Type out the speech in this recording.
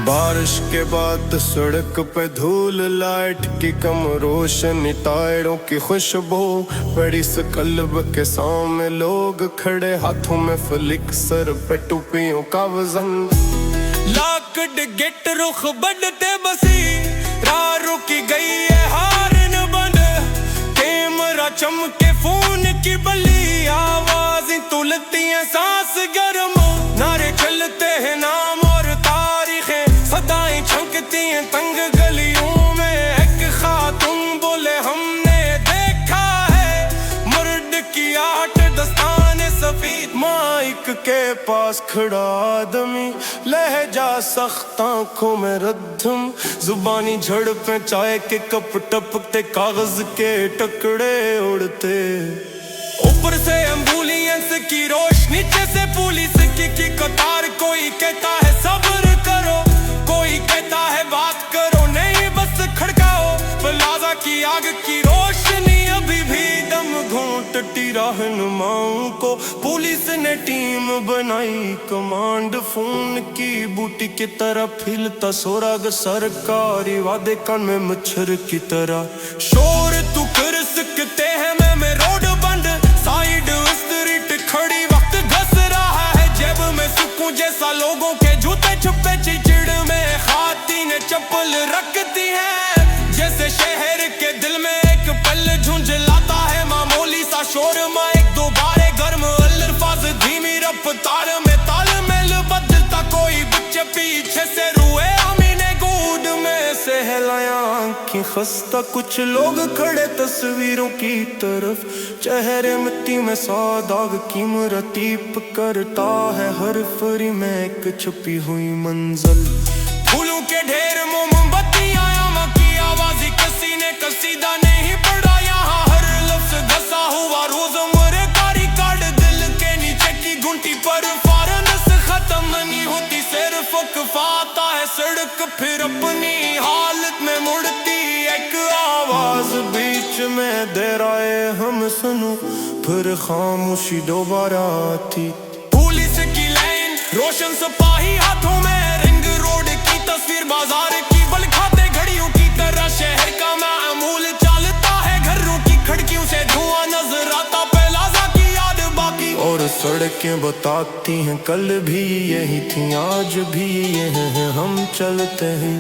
بارش کے بعد سڑک پہ دھول، لائٹ کی کم روشنی، ٹائروں کی خوشبو، بڑی سے قلب کے سامنے لوگ کھڑے، ہاتھوں میں فلک، سر پہ ٹوپیوں کا وزن، لاکڈ گٹ رخ بڑھتے بسی، راہ رکی گئی ہے ہارن بند، کیمرہ چمکے فون کی بلی، آوازیں تلتی ہیں سانس گرم، نعرے چلتے ہیں نام اور تاریخیں، صدائیں چھنکتی ہیں تنگ گلیوں میں، ایک خاتون بولے ہم نے دیکھا ہے مرد کی آٹھ دستان سفید، مائک کے پاس کھڑا آدمی، لہجہ سخت، آنکھوں میں ردھم، زبانی جھڑپیں، چائے کے کپ ٹپکتے، کاغذ کے ٹکڑے اڑتے، اوپر سے ایمبولینس کی روشنی، نیچے سے پولیس کی قطار، کوئی کہتا ہے صبر کرو، کوئی کہتا ہے بات کرو، نہیں بس کھڑکاؤ، پلازا کی آگ کی روشنی ابھی بھی دم گھونٹتی، رہنماؤں کو پولیس نے ٹیم بنائی، کمانڈ فون کی بوٹی کی طرح پھیلتا سوراغ، سرکاری وعدے کان میں مچھر کی طرح، شور تو کر سکتے ہیں میں روڈ بند، سائیڈ اسٹریٹ کھڑی، وقت گھس رہا ہے جیب میں سکوں جیسا، لوگوں کے جوتے چھپے چچڑ میں، خواتین چپل رکھتی ہیں جیسے شہر کے دل میں ایک پل جھنجھلاتا ہے معمولی سا شورما، ایک دوبارے گرم الفاظ، دھیمی رفتار میں تال میل بدلتا، کوئی بچے پیچھے سے روئے، امینے گود میں سے ہلایا آنکھیں خستہ، کچھ لوگ کھڑے تصویروں کی طرف، چہرے مٹی میں ساداغ کی مرتیب کرتا ہے ہر فری میں ایک چھپی ہوئی منزل، پھولوں کے ڈھیر، موم بتیاں، آما کی آوازیں، کسی نے قصیدہ نہیں پڑھا یہاں، ہر لفظ گھسا ہوا روزمرہ کاری کارڈ، دل کے نیچے کی گھنٹی پر فارنس ختم نہیں ہوتی، صرف وقفاتا ہے سڑک، پھر اپنی حالت میں مڑتی ایک آواز، بیچ میں دیر آئے ہم سنو، پھر خاموشی دوبارہ آتی، پولیس کی لائن، روشن سپاہی ہاتھوں میں، رنگ روڈ کی تصویر، بازار کی بل کھاتے گھڑیوں کی طرح، شہر کا معمول چلتا ہے، گھروں کی کھڑکیوں سے دھواں نظر آتا، پلازا کی یاد باقی، اور سڑکیں بتاتی ہیں کل بھی یہی تھیں، آج بھی یہ ہیں، ہم چلتے ہیں